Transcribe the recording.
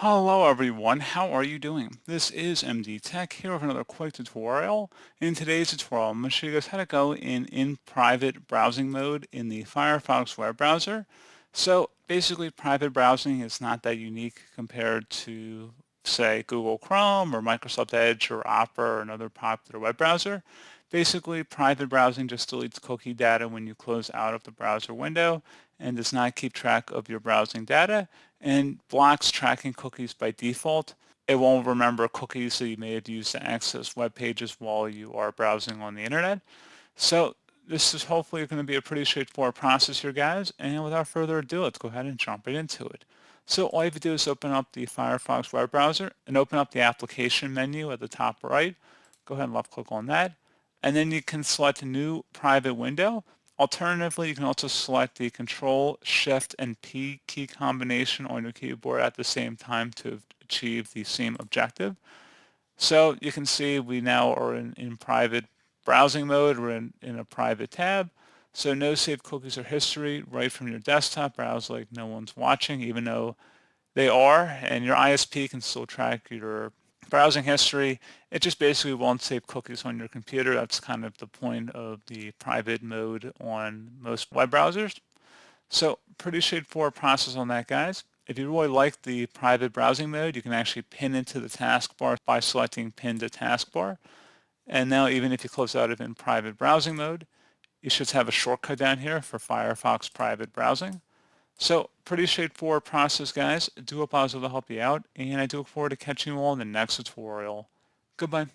Hello everyone, how are you doing? This is MD Tech here with another quick tutorial. In today's tutorial, I'm going to show you guys how to go in private browsing mode in the Firefox web browser. So basically private browsing is not that unique compared to say Google Chrome or Microsoft Edge or Opera or another popular web browser. Basically private browsing just deletes cookie data when you close out of the browser window and does not keep track of your browsing data and blocks tracking cookies by default. It won't remember cookies that you may have used to access web pages while you are browsing on the internet. So this is hopefully going to be a pretty straightforward process here, guys. And without further ado, let's go ahead and jump right into it. So all you have to do is open up the Firefox web browser and open up the application menu at the top right. Go ahead and left click on that. And then you can select a new private window. Alternatively, you can also select the Control, Shift, and P key combination on your keyboard at the same time to achieve the same objective. So you can see we now are in private browsing mode. We're in a private tab. So no saved cookies or history right from your desktop. Browse like no one's watching, even though they are, and your ISP can still track your browsing history. It just basically won't save cookies on your computer. That's kind of the point of the private mode on most web browsers. So pretty straightforward process on that, guys. If you really like the private browsing mode, you can actually pin into the taskbar by selecting Pin to Taskbar. And now even if you close out of in private browsing mode, you should have a shortcut down here for Firefox private browsing. So pretty straightforward process, guys. I do hope I was able to help you out, and I do look forward to catching you all in the next tutorial. Goodbye.